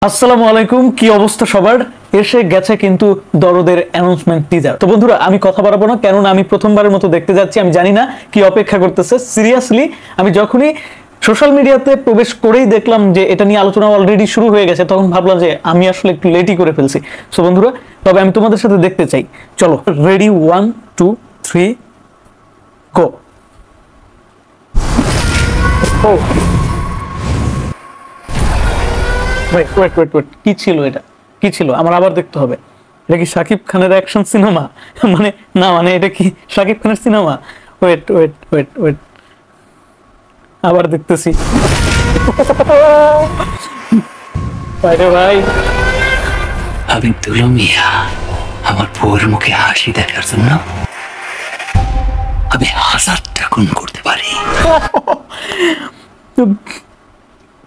আসসালামু আলাইকুম, কি অবস্থা সবার? এসে গেছে কিন্তু দরদের অ্যানাউন্সমেন্ট টিজার। তো বন্ধুরা, আমি কথা বাড়াবো না, কেননা আমি প্রথমবারের মতো দেখতে যাচ্ছি। আমি জানি না কি অপেক্ষা করতেছে। সিরিয়াসলি আমি যখনই সোশ্যাল মিডিয়াতে প্রবেশ করেই দেখলাম যে এটা নিয়ে আলোচনা অলরেডি শুরু হয়ে গেছে, তখন ভাবলাম যে আমি আসলে একটু লেটই করে ফেলছি। সো বন্ধুরা, তবে আমি তোমাদের সাথে দেখতে চাই। চলো, রেডি, 1 2 3 গো। ওয়েট ওয়েট ওয়েট ওয়েট, কি ছিল এটা? কি ছিল? আমার আবার দেখতে হবে। এটা কি শাকিব খানের অ্যাকশন সিনেমা? মানে না, মানে এটা কি শাকিব খানের cinema? Wait wait wait wait, আবার দেখতেছি। আরে ভাই, আমি দুলু মিয়া। আমার বউয়ের মুখে হাসি দেখার জন্য আমি 1000টা খুন করতে পারি।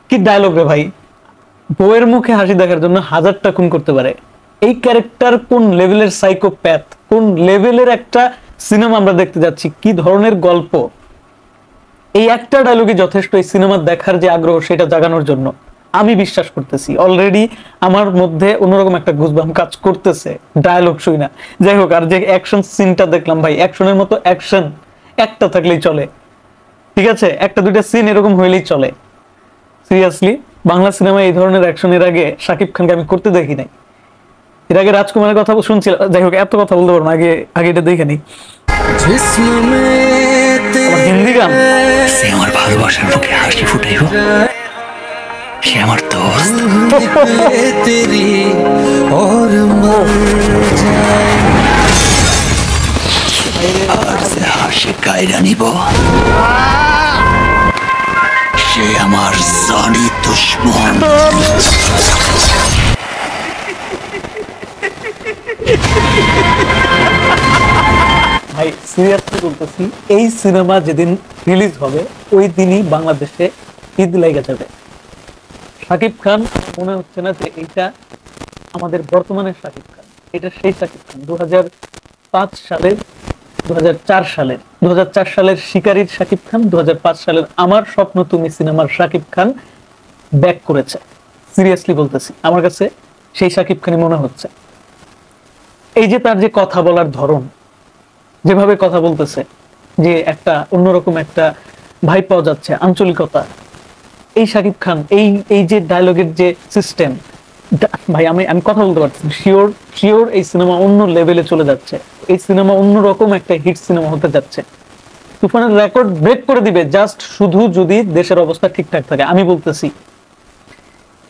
কি ডায়লগ রে ভাই! বউয়ের মুখে হাসি দেখার জন্য 1000টা খুন করতে পারে। এই ক্যারেক্টার কোন লেভেলের সাইকোপ্যাথ, কোন লেভেলের একটা সিনেমা আমরা দেখতে যাচ্ছি, কি ধরনের গল্প! এই একটা ডায়লগই যথেষ্ট এই সিনেমা দেখার যে আগ্রহ সেটা জাগানোর জন্য। আমি বিশ্বাস করতেছি অলরেডি আমার মধ্যে অন্যরকম একটা গুজবাম কাজ করতেছে ডায়লগ শুই না। যাই হোক, আর যে অ্যাকশন সিনটা দেখলাম ভাই, অ্যাকশনের মতো অ্যাকশন একটা থাকলেই চলে। ঠিক আছে, একটা দুইটা সিন এরকম হইলেই চলে। সিরিয়াসলি বাংলা সিনেমায় এই ধরনের অ্যাকশন এর আগে শাকিব খানকে আমি করতে দেখি নাই। এর আগে রাজকুমারের কথা শুনছিলাম। যাই হোক, এত কথা বলতে পারবো না, আগে এটা দেখে নি। হিন্দি গান। সে আমার ভালোবাসার মুখে হাসি ফুটাইব, সে আমার দোস্ত। আর সে হাসি কায়রা নিব, সে আমার জানি দুশ্মন। ভাই সিরিয়াসলি বলতেছি, এই সিনেমা যেদিন রিলিজ হবে ওই দিনই বাংলাদেশে ঈদ লেগে যাবে। শাকিব খান মনে হচ্ছে না যে এইটা আমাদের বর্তমানের শাকিব খান, এটা সেই শাকিব খান 2005 সালের 2004 সালের শিকারীর শাকিব খান, 2005 সালের আমার স্বপ্ন তুমি সিনেমার শাকিব খান ব্যাক করেছে। সিরিয়াসলি বলতেছি, আমার কাছে সেই শাকিব খানই মনে হচ্ছে। এই যে তার যে কথা বলার ধরন, যেভাবে কথা বলতেছে, যে একটা অন্যরকম একটা ভাই পাওয়া যাচ্ছে, আঞ্চলিকতা, এই শাকিব খান, এই যে ডায়লগের যে সিস্টেম, ভাই আমি কথা বলতে পারছি শিওর শিওর এই সিনেমা অন্য লেভেলে চলে যাচ্ছে। এই সিনেমা অন্যরকম একটা হিট সিনেমা হতে যাচ্ছে। তুফানের রেকর্ড ব্রেক করে দিবে, জাস্ট শুধু যদি দেশের অবস্থা ঠিকঠাক থাকে। আমি বলতেছি,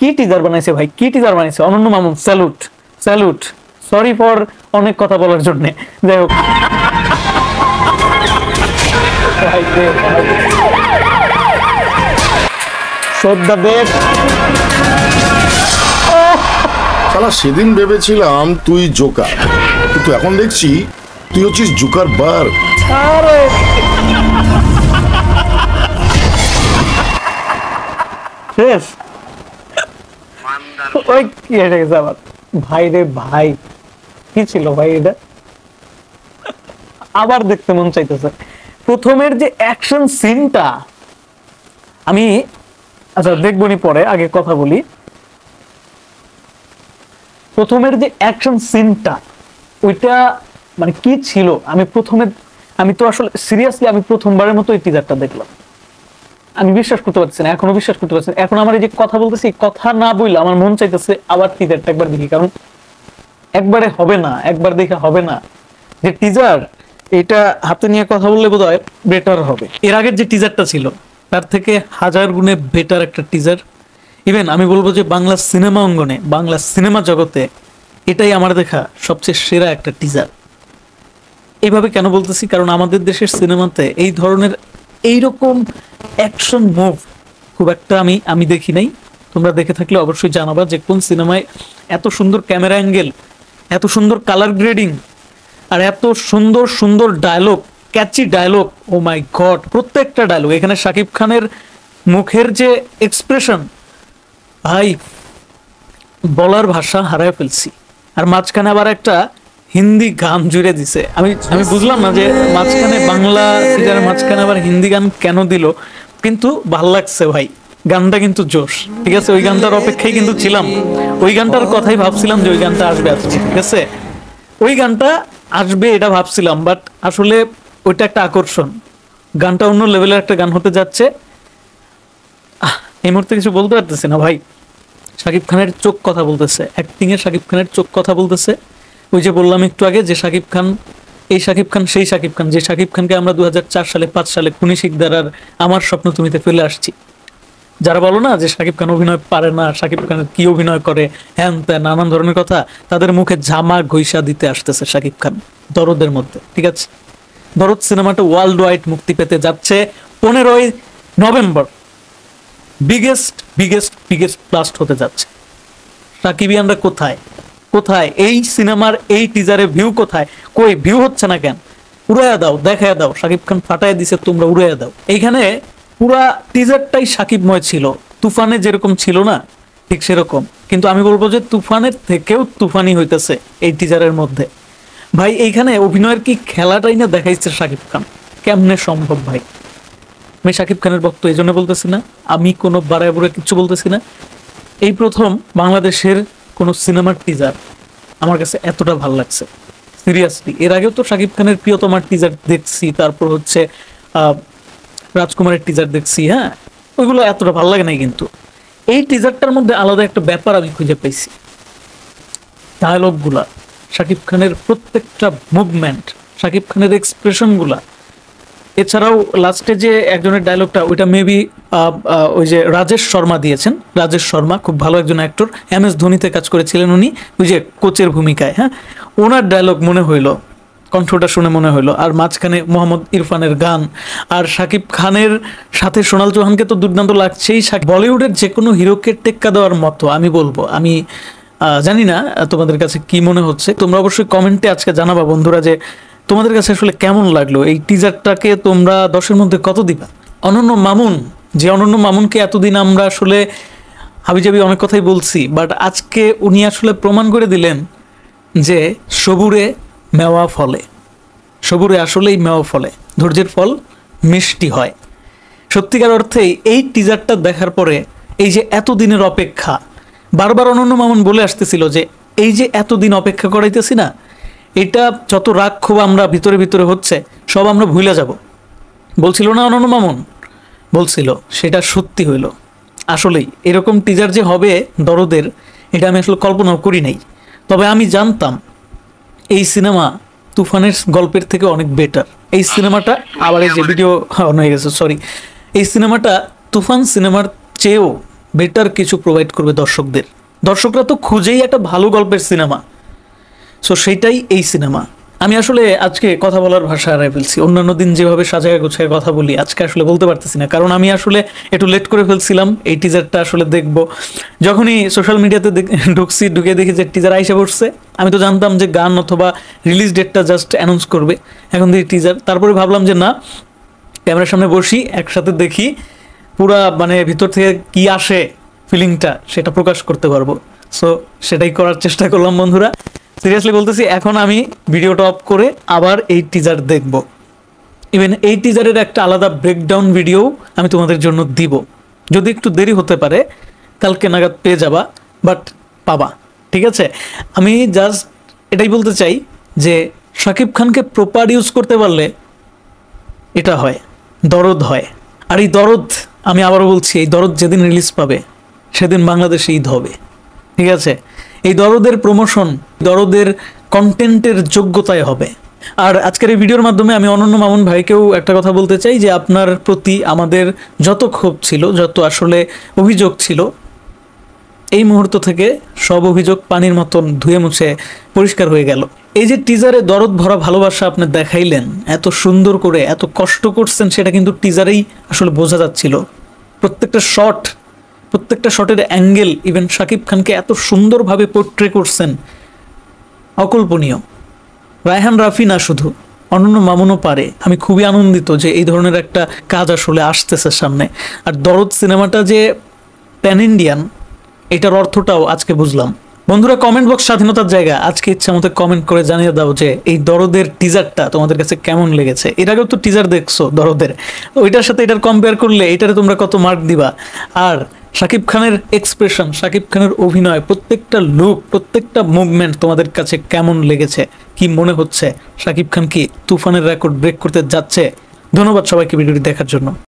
কি টিজার বানাইছে ভাই, কি টিজার বানাইছে! অনন্য Mamun, salute salute. Sorry for অনেক কথা বলার জন্য। যাই হোক, শ্রদ্ধা দেব। শালা সেদিন ভেবেছিলাম তুই জোকার, কিন্তু এখন দেখছি তুই হচ্ছিস জোকার বার। আরে শেষ। ওই কি হয়ে গেছে আবার? ভাই রে ভাই, কি ছিল ভাই এটা? আবার দেখতে মন চাইতেছে। প্রথমের যে অ্যাকশন সিনটা, আমি আচ্ছা দেখবনি পরে, আগে কথা বলি। প্রথমের যে অ্যাকশন সিনটা, ওইটা মানে কি ছিল! আমি তো আসলে সিরিয়াসলি আমি প্রথমবারের মতো এই টিজারটা দেখলাম। আমি বিশ্বাস করতে পারছি না, এখনো বিশ্বাস করতে পারছি না। এখন আমার এই যে কথা বলতেছি, কথা না বললে আমার মন চাইতেছে আবার টিজারটা একবার দেখি, কারণ একবারে হবে না, একবার দেখে হবে না। যে টিজার, এটা হাতে নিয়ে কথা বললে বোধহয় বেটার হবে। এর আগের যে টিজারটা ছিল তার থেকে 1000 গুণে বেটার একটা টিজার। ইভেন আমি বলবো যে বাংলা সিনেমা অঙ্গনে, বাংলা সিনেমা জগতে এটাই আমার দেখা সবচেয়ে সেরা একটা টিজার। এইভাবে কেন বলতেছি, কারণ আমাদের দেশের সিনেমাতে এই ধরনের এইরকম অ্যাকশন মুভ খুব একটা আমি দেখি নাই। তোমরা দেখে থাকলে অবশ্যই জানাবা যে কোন সিনেমায় এত সুন্দর ক্যামেরা অ্যাঙ্গেল, এত সুন্দর কালার গ্রেডিং, আর এত সুন্দর সুন্দর ডায়লগ, ক্যাচি ডায়লগ। ও মাই গড, প্রত্যেকটা ডায়লগ! এখানে শাকিব খানের মুখের যে এক্সপ্রেশন, ভাই বলার ভাষা হারায় ফেলছি। আর মাঝখানে আবার একটা হিন্দি গান জুড়ে দিছে। আমি বুঝলাম না যে মাঝখানে বাংলা টিজারের মাঝখানে আবার হিন্দি গান কেন দিল, কিন্তু ভাল লাগছে ভাই। গানটা কিন্তু জোশ, ঠিক আছে? ওই গানটার অপেক্ষায় কিন্তু ছিলাম, ওই গানটার কথাই ভাবছিলাম যে ওই গানটা আসবে আজকে, ঠিক আছে? ওই গানটা আসবে এটা ভাবছিলাম, বাট আসলে ওইটা একটা আকর্ষণ, গানটা অন্য লেভেলের একটা গান হতে যাচ্ছে। এই মুহূর্তে কিছু বলতে পারতেছি না ভাই। শাকিব খানের চোখ কথা বলতেছে, অ্যাক্টিং এর শাকিব খানের চোখ কথা বলতেছে। ওই যে বললাম একটু আগে যে শাকিব খান, এই শাকিব খান সেই শাকিব খান, যে শাকিব খানকে আমরা 2004 সালে 5 সালে খুনি শিকদার আর আমার স্বপ্ন তুমিতে ফেলে আসছি। যারা বলো না যে শাকিব খান অভিনয় পারে না, শাকিব খানের কি অভিনয় করে, হ্যান ত্যান নানান ধরনের কথা, তাদের মুখে জামা ঘইষা দিতে আসতেছে শাকিব খান দরদের মধ্যে, ঠিক আছে? দরদ সিনেমাটা ওয়ার্ল্ড ওয়াইড মুক্তি পেতে যাচ্ছে 15ই November. Biggest biggest biggest blast হতে যাচ্ছে। সাকিবিয়ানরা কোথায় কোথায়? এই সিনেমার এই টিজারে ভিউ কোথায়? কই ভিউ হচ্ছে না কেন? উড়াইয়া দাও, দেখাইয়া দাও। শাকিব খান ফাটাইয়া দিছে, তোমরা উড়াইয়া দাও। এইখানে পুরা টিজারটাই সাকিবময় ছিল, তুফানে যেরকম ছিল না ঠিক সেরকম, কিন্তু আমি বলবো যে তুফানের থেকেও তুফানি হইতেছে এই টিজারের মধ্যে। ভাই এইখানে অভিনয়ের কি খেলাটাই না দেখাইছে শাকিব খান, কেমনে সম্ভব ভাই? আমি শাকিব খানের ভক্ত, এই জন্য বলতেছি না, আমি কোনো বাড়ায় বুড়ে কিছু বলতেছি না। এই প্রথম বাংলাদেশের কোনো সিনেমার টিজার আমার কাছে এতটা ভালো লাগছে, সিরিয়াসলি। এর আগেও তো শাকিব খানের প্রিয়তমার টিজার দেখছি, তারপর হচ্ছে রাজকুমারের টিজার দেখছি, হ্যাঁ, ওইগুলো এতটা ভালো লাগে নাই, কিন্তু এই টিজারটার মধ্যে আলাদা একটা ব্যাপার আমি খুঁজে পাইছি। ডায়লগগুলা, শাকিব খানের প্রত্যেকটা মুভমেন্ট, শাকিব খানের এক্সপ্রেশনগুলা, এছাড়াও লাস্টে যে একজনের ডায়লগটা, ওইটা মেবি ওই যে রাজেশ শর্মা দিয়েছেন। রাজেশ শর্মা খুব ভালো একজন অ্যাক্টর, MS ধোনিতে কাজ করেছিলেন উনি, ওই যে কোচের ভূমিকায়, হ্যাঁ, ওনার ডায়লগ মনে হইলো, কণ্ঠটা শুনে মনে হইলো। আর মাঝখানে মোহাম্মদ ইরফানের গান, আর শাকিব খানের সাথে সোনাল চৌহানকে তো দুর্দান্ত লাগছেই। বলিউডের যে কোনো হিরোকে টেক্কা দেওয়ার মতো আমি বলবো। আমি জানি না তোমাদের কাছে কি মনে হচ্ছে, তোমরা অবশ্যই কমেন্টে আজকে জানাবা বন্ধুরা, যে তোমাদের কাছে আসলে কেমন লাগলো এই টিজারটাকে, তোমরা 10-এর মধ্যে কত দিবা? অনন্য মামুন, যে অনন্য মামুনকে এতদিন আমরা আসলে হাবিজাবি অনেক কথাই বলছি, বাট আজকে উনি আসলে প্রমাণ করে দিলেন যে সবুরে মেওয়া ফলে, সবুরে আসলেই মেওয়া ফলে, ধৈর্যের ফল মিষ্টি হয়। সত্যিকার অর্থেই এই টিজারটা দেখার পরে এই যে এতদিনের অপেক্ষা, বারবার অনন্য মামুন বলে আসতেছিল যে এই যে এতদিন অপেক্ষা করাইতেছি না, এটা যত রাগ ক্ষোভ আমরা ভিতরে ভিতরে হচ্ছে সব আমরা ভুলে যাব, বলছিল না অনন্য মামুন? বলছিল, সেটা সত্যি হইল। আসলেই এরকম টিজার যে হবে দরদের, এটা আমি আসলে কল্পনাও করি নাই। তবে আমি জানতাম এই সিনেমা তুফানের গল্পের থেকে অনেক বেটার। এই সিনেমাটা আবার এই যে ভিডিও অন হয়ে গেছে, সরি, এই সিনেমাটা তুফান সিনেমার চেয়েও বেটার কিছু প্রোভাইড করবে দর্শকদের। দর্শকরা তো খুঁজেই একটা ভালো গল্পের সিনেমা, সো সেইটাই এই সিনেমা। আমি আসলে আজকে কথা বলার ভাষা হারাই ফেলছি। অন্যান্য দিন যেভাবে সাজায় গোছায় কথা বলি, আজকে আসলে বলতে পারতেছি না, কারণ আমি আসলে একটু লেট করে ফেলছিলাম এই টিজারটা আসলে দেখব। যখনই সোশ্যাল মিডিয়াতে ঢুকছি, ঢুকে দেখি যে টিজার আইসা পড়ছে, আমি তো জানতাম যে গান অথবা রিলিজ ডেটটা জাস্ট অ্যানাউন্স করবে, এখন দেখি টিজার। তারপরে ভাবলাম যে না, ক্যামেরার সামনে বসি, একসাথে দেখি, পুরা মানে ভিতর থেকে কি আসে ফিলিংটা সেটা প্রকাশ করতে পারবো। সো সেটাই করার চেষ্টা করলাম বন্ধুরা। সিরিয়াসলি বলতেছি, এখন আমি ভিডিওটা অফ করে আবার এই টিজার দেখব। ইভেন এই টিজারের একটা আলাদা ব্রেকডাউন ভিডিও আমি তোমাদের জন্য দিব, যদি একটু দেরি হতে পারে, কালকে নাগাদ পেয়ে যাবা, বাট পাবা, ঠিক আছে? আমি জাস্ট এটাই বলতে চাই যে শাকিব খানকে প্রপার ইউজ করতে পারলে এটা হয়, দরদ হয়। আর এই দরদ, আমি আবারও বলছি, এই দরদ যেদিন রিলিজ পাবে সেদিন বাংলাদেশে ঈদ হবে, ঠিক আছে? এই দরদের প্রমোশন, দরদের কন্টেন্টের যোগ্যতায় হবে। আর আজকের এই ভিডিওর মাধ্যমে আমি অনন্য মামুন ভাইকেও একটা কথা বলতে চাই, যে আপনার প্রতি আমাদের যত ক্ষোভ ছিল, যত আসলে অভিযোগ ছিল, এই মুহূর্ত থেকে সব অভিযোগ পানির মতন ধুয়ে মুছে পরিষ্কার হয়ে গেল। এই যে টিজারে দরদ ভরা ভালোবাসা আপনি দেখাইলেন, এত সুন্দর করে, এত কষ্ট করছেন, সেটা কিন্তু টিজারেই আসলে বোঝা যাচ্ছিল। প্রত্যেকটা শট, প্রত্যেকটা শটের অ্যাঙ্গেল, ইভেন শাকিব খানকে এত সুন্দরভাবে পোর্ট্রে করছেন, অকল্পনীয়। রায়হান রাফি না শুধু, অনন্য মামুনও পারে। আমি খুবই আনন্দিত যে এই ধরনের একটা কাজ আসলে আসতেছে সামনে। আর দরদ সিনেমাটা যে প্যান ইন্ডিয়ান, এটার অর্থটাও আজকে বুঝলাম। বন্ধুরা, কমেন্ট বক্স স্বাধীনতার জায়গা। আজকে ইচ্ছা মতো কমেন্ট করে জানিয়ে দাও যে এই দরদের টিজারটা তোমাদের কাছে কেমন লেগেছে। এর আগেও তো টিজার দেখছো দরদের, ওইটার সাথে এটার কম্পেয়ার করলে এটারে তোমরা কত মার্ক দিবা? আর শাকিব খানের এক্সপ্রেশন, শাকিব খানের অভিনয়, প্রত্যেকটা লুক, প্রত্যেকটা মুভমেন্ট তোমাদের কাছে কেমন লেগেছে? কি মনে হচ্ছে শাকিব খান কি তুফানের রেকর্ড ব্রেক করতে যাচ্ছে? ধন্যবাদ সবাইকে ভিডিওটি দেখার জন্য।